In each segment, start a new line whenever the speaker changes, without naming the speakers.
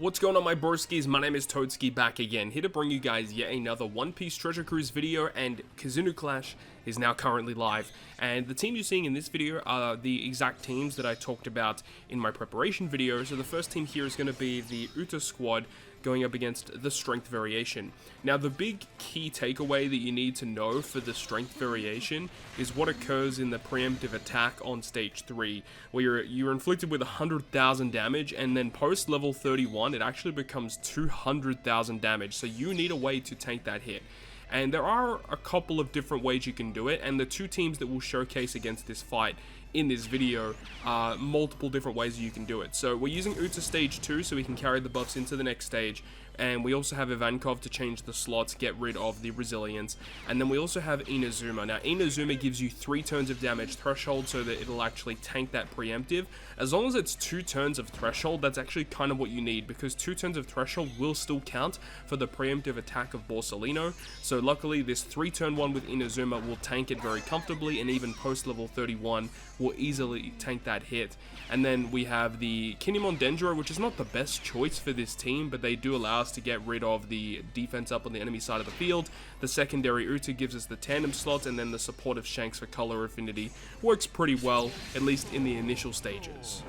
What's going on, my broskiis? My name is Toadskii, back again, here to bring you guys yet another One Piece Treasure Cruise video, and KIZUNA Clash is now currently live. And the teams you're seeing in this video are the exact teams that I talked about in my preparation video. So the first team here is going to be the Uta squad going up against the strength variation. Now, the big key takeaway that you need to know for the strength variation is what occurs in the preemptive attack on stage 3, where you're inflicted with 100,000 damage, and then post level 31 it actually becomes 200,000 damage, so you need a way to tank that hit. And there are a couple of different ways you can do it, and the two teams that we'll showcase against this fight in this video are multiple different ways you can do it. So we're using Uta stage 2 so we can carry the buffs into the next stage, and we also have Ericv to change the slots, get rid of the resilience, and then we also have Inazuma. Now, Inazuma gives you 3 turns of damage threshold so that it'll actually tank that preemptive. As long as it's 2 turns of threshold, that's actually kind of what you need, because 2 turns of threshold will still count for the preemptive attack of Borsalino. So luckily this 3-turn one with Inazuma will tank it very comfortably, and even post level 31 will easily tank that hit. And then we have the Kinemon Dendro, which is not the best choice for this team, but they do allow us to get rid of the defense up on the enemy side of the field. The secondary Uta gives us the tandem slots, and then the support of Shanks for color affinity works pretty well, at least in the initial stages.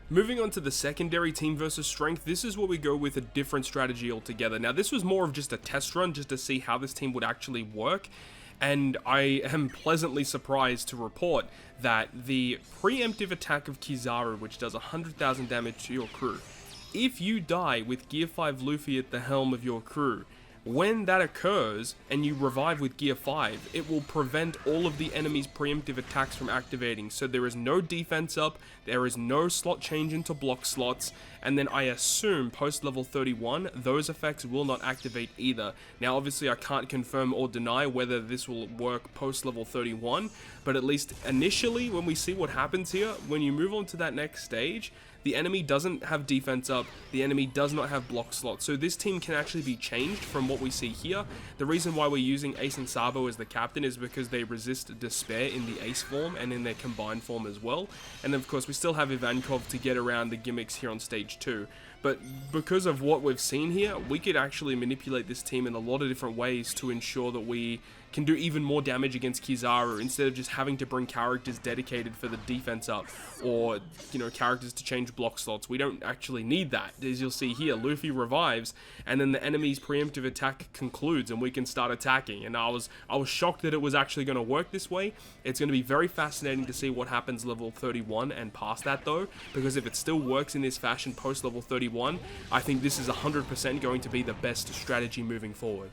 Moving on to the secondary team versus strength, this is where we go with a different strategy altogether. Now, this was more of just a test run just to see how this team would actually work, and I am pleasantly surprised to report that the preemptive attack of Kizaru, which does 100,000 damage to your crew, if you die with Gear 5 Luffy at the helm of your crew, when that occurs and you revive with Gear 5, it will prevent all of the enemy's preemptive attacks from activating. So there is no defense up, there is no slot change into block slots, and then I assume post level 31, those effects will not activate either. Now, obviously I can't confirm or deny whether this will work post level 31, but at least initially, when we see what happens here, when you move on to that next stage, the enemy doesn't have defense up, the enemy does not have block slots, so this team can actually be changed from what we see here. The reason why we're using Ace and Sabo as the captain is because they resist despair in the Ace form and in their combined form as well. And then of course we still have Ericv to get around the gimmicks here on stage 2. But because of what we've seen here, we could actually manipulate this team in a lot of different ways to ensure that we can do even more damage against Kizaru, instead of just having to bring characters dedicated for the defense up, or, you know, characters to change block slots. We don't actually need that. As you'll see here, Luffy revives, and then the enemy's preemptive attack concludes, and we can start attacking. And I was shocked that it was actually going to work this way. It's going to be very fascinating to see what happens level 31 and past that, though, because if it still works in this fashion post level 31, I think this is 100% going to be the best strategy moving forward.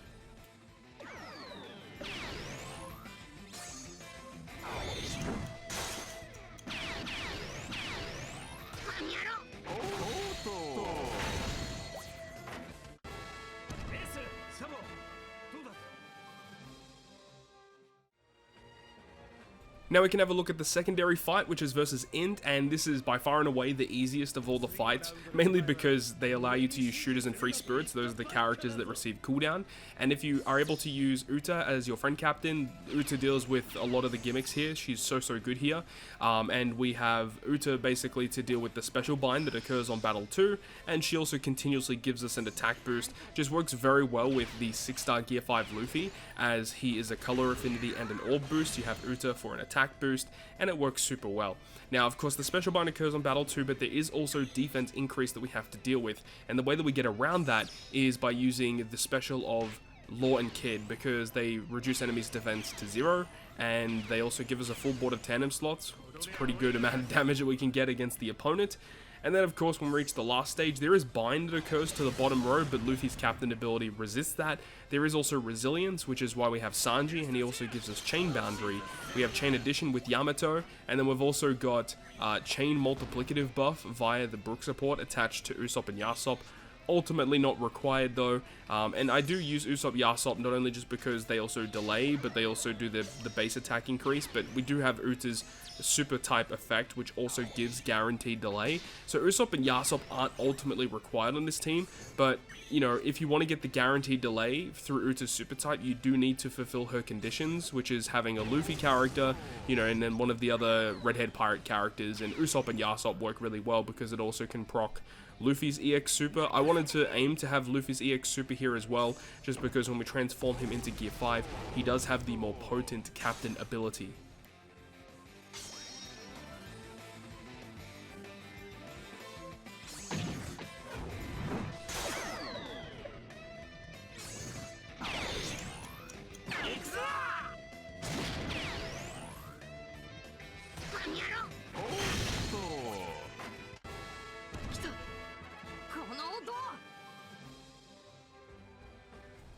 Now we can have a look at the secondary fight, which is versus Int, and this is by far and away the easiest of all the fights, mainly because they allow you to use shooters and free spirits. Those are the characters that receive cooldown, and if you are able to use Uta as your friend captain, Uta deals with a lot of the gimmicks here. She's so good here, and we have Uta basically to deal with the special bind that occurs on battle 2, and she also continuously gives us an attack boost. Just works very well with the 6-star Gear 5 Luffy, as he is a color affinity and an orb boost. You have Uta for an attack boost, and it works super well. Now, of course, the special bind occurs on battle 2, but there is also defense increase that we have to deal with, and the way that we get around that is by using the special of Law and Kid, because they reduce enemies' defense to 0, and they also give us a full board of tandem slots. It's a pretty good amount of damage that we can get against the opponent. And then, of course, when we reach the last stage, there is bind that occurs to the bottom row, but Luffy's captain ability resists that. There is also resilience, which is why we have Sanji, and he also gives us chain boundary. We have chain addition with Yamato, and then we've also got chain multiplicative buff via the Brook support attached to Usopp and Yasop. ultimately not required though. And I do use Usopp Yasop not only just because they also delay, but they also do the base attack increase, but we do have Uta's super type effect, which also gives guaranteed delay. So Usopp and Yasop aren't ultimately required on this team, but you know, if you want to get the guaranteed delay through Uta's super type, you do need to fulfill her conditions, which is having a Luffy character, you know, and then one of the other redhead pirate characters, and Usopp and Yasop work really well because it also can proc Luffy's EX Super. I wanted to aim to have Luffy's EX Super here as well, just because when we transform him into Gear 5, he does have the more potent captain ability.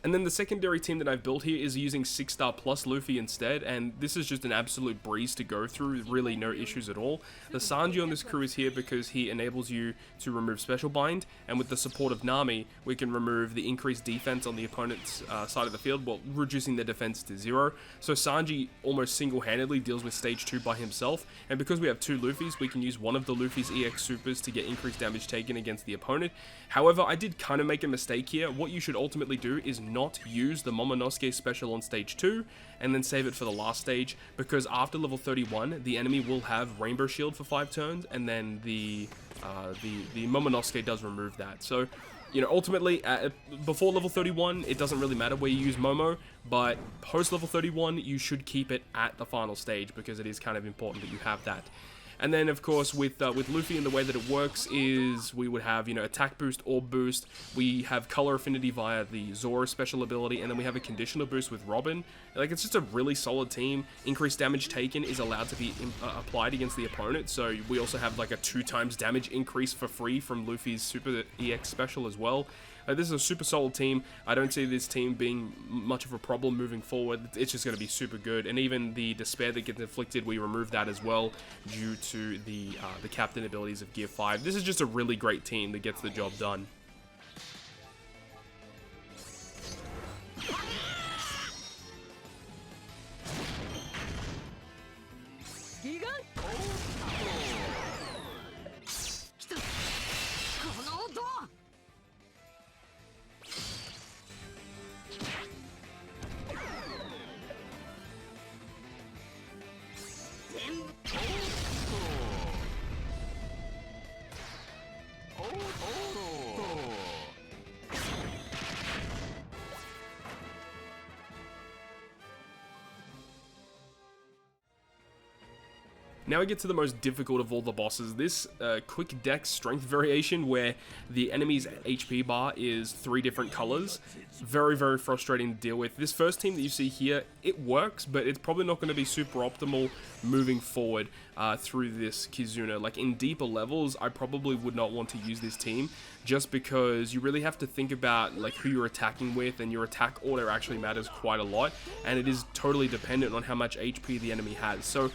And then the secondary team that I've built here is using 6-star plus Luffy instead, and this is just an absolute breeze to go through, really no issues at all. The Sanji on this crew is here because he enables you to remove Special Bind, and with the support of Nami, we can remove the increased defense on the opponent's side of the field, while reducing their defense to 0. So Sanji almost single-handedly deals with stage 2 by himself, and because we have 2 Luffys, we can use one of the Luffy's EX Supers to get increased damage taken against the opponent. However, I did kind of make a mistake here. What you should ultimately do is not use the Momonosuke special on stage 2 and then save it for the last stage, because after level 31 the enemy will have Rainbow Shield for 5 turns, and then the Momonosuke does remove that. So you know, ultimately before level 31 it doesn't really matter where you use Momo, but post level 31 you should keep it at the final stage because it is kind of important that you have that. And then, of course, with Luffy, and the way that it works is we would have, you know, attack boost, orb boost. We have color affinity via the Zoro special ability, and then we have a conditional boost with Robin. Like, it's just a really solid team. Increased damage taken is allowed to be applied against the opponent, so we also have like a 2x damage increase for free from Luffy's Super EX special as well. This is a super solid team. I don't see this team being much of a problem moving forward. It's just going to be super good. And even the despair that gets inflicted, we remove that as well due to the captain abilities of Gear 5. This is just a really great team that gets the job done. Now we get to the most difficult of all the bosses, this quick dex strength variation where the enemy's HP bar is 3 different colors. Very, very frustrating to deal with. This first team that you see here, it works, but it's probably not going to be super optimal moving forward through this KIZUNA. Like, in deeper levels, I probably would not want to use this team, just because you really have to think about like who you're attacking with, and your attack order actually matters quite a lot, and it is totally dependent on how much HP the enemy has. So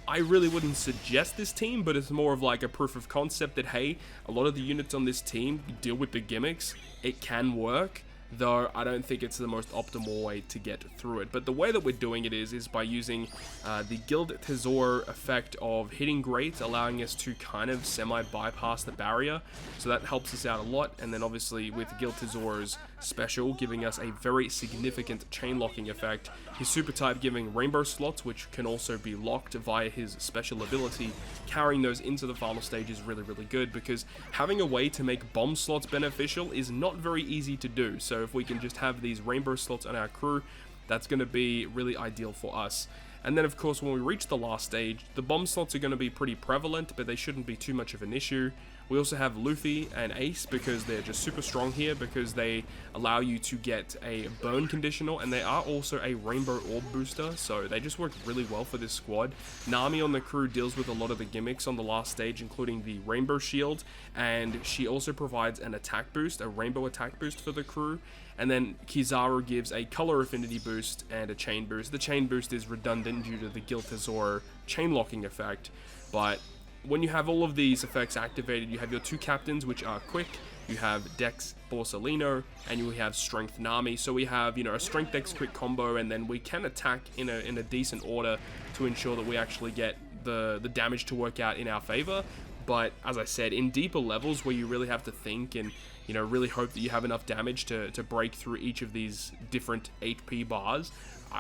I really wouldn't suggest this team, but it's more of like a proof of concept that, hey, a lot of the units on this team deal with the gimmicks. It can work, though I don't think it's the most optimal way to get through it. But the way that we're doing it is by using the Guild Tesoro effect of hitting great, allowing us to kind of semi-bypass the barrier. So that helps us out a lot. And then obviously with Guild Tesoro's special giving us a very significant chain locking effect. His super type giving rainbow slots, which can also be locked via his special ability. Carrying those into the final stage is really, really good, because having a way to make bomb slots beneficial is not very easy to do. So if we can just have these rainbow slots on our crew, that's going to be really ideal for us. And then of course when we reach the last stage, the bomb slots are going to be pretty prevalent, but they shouldn't be too much of an issue. We also have Luffy and Ace because they're just super strong here, because they allow you to get a burn conditional, and they are also a rainbow orb booster, so they just work really well for this squad. Nami on the crew deals with a lot of the gimmicks on the last stage, including the rainbow shield, and she also provides an attack boost, a rainbow attack boost for the crew. And then Kizaru gives a color affinity boost and a chain boost. The chain boost is redundant due to the Guild Tesoro chain locking effect, but when you have all of these effects activated, you have your 2 captains, which are quick. You have Dex Borsalino, and you have Strength Nami. So we have, you know, a Strength Dex quick combo, and then we can attack in a decent order to ensure that we actually get the damage to work out in our favor. But as I said, in deeper levels where you really have to think and, you know, really hope that you have enough damage to break through each of these different HP bars,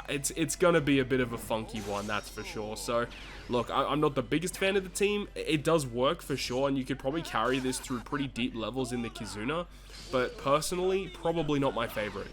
it's gonna be a bit of a funky one, that's for sure. So look, I'm not the biggest fan of the team. It does work for sure, and you could probably carry this through pretty deep levels in the KIZUNA, but personally, probably not my favorite.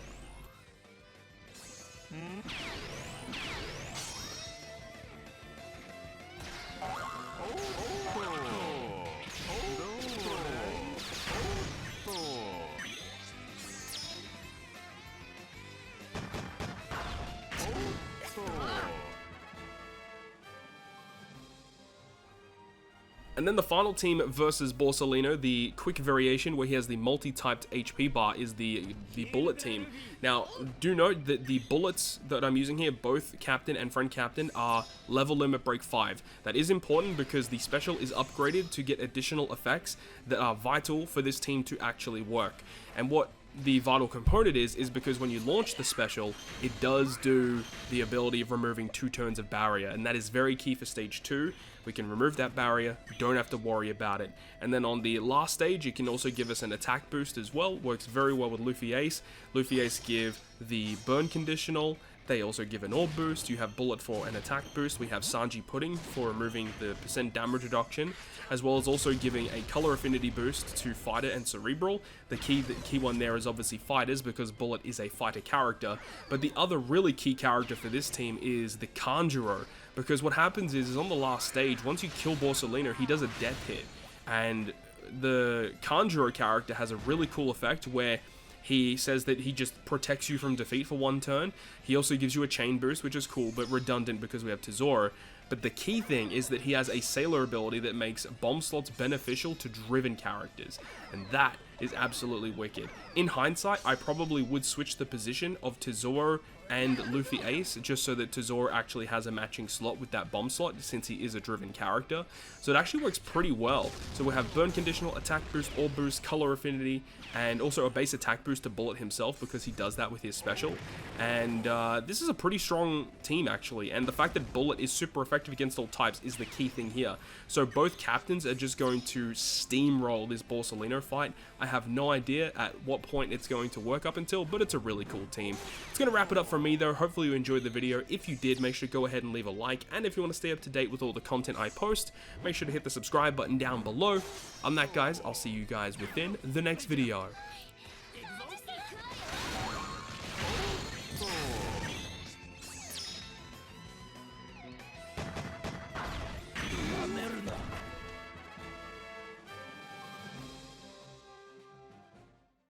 And then the final team versus Borsalino, the quick variation where he has the multi-typed HP bar, is the bullet team. Now, do note that the bullets that I'm using here, both Captain and Friend Captain, are level limit break 5. That is important because the special is upgraded to get additional effects that are vital for this team to actually work. And what the vital component is because when you launch the special, it does do the ability of removing 2 turns of barrier, and that is very key for stage 2. We can remove that barrier, don't have to worry about it. And then on the last stage, it can also give us an attack boost as well. Works very well with Luffy Ace. Luffy Ace give the burn conditional. They also give an orb boost. You have Bullet for an attack boost. We have Sanji Pudding for removing the % damage reduction, as well as also giving a color affinity boost to Fighter and Cerebral. The key one there is obviously Fighters, because Bullet is a fighter character. But the other really key character for this team is the Kanjuro, because what happens is on the last stage, once you kill Borsalino, he does a death hit. And the Kanjuro character has a really cool effect where he says that he just protects you from defeat for 1 turn. He also gives you a chain boost, which is cool, but redundant because we have Tesoro. But the key thing is that he has a Sailor ability that makes bomb slots beneficial to driven characters. And that is absolutely wicked. In hindsight, I probably would switch the position of Tesoro and Luffy Ace, just so that Tesoro actually has a matching slot with that bomb slot, since he is a driven character. So it actually works pretty well. So we have burn conditional, attack boost, orb boost, color affinity, and also a base attack boost to Bullet himself, because he does that with his special. And this is a pretty strong team, actually, and the fact that Bullet is super effective against all types is the key thing here. So both captains are just going to steamroll this Borsalino fight. I have no idea at what point it's going to work up until, but it's a really cool team. It's going to wrap it up from me though. Hopefully you enjoyed the video. If you did, make sure to go ahead and leave a like, and if you want to stay up to date with all the content I post, make sure to hit the subscribe button down below. On that, guys, I'll see you guys within the next video.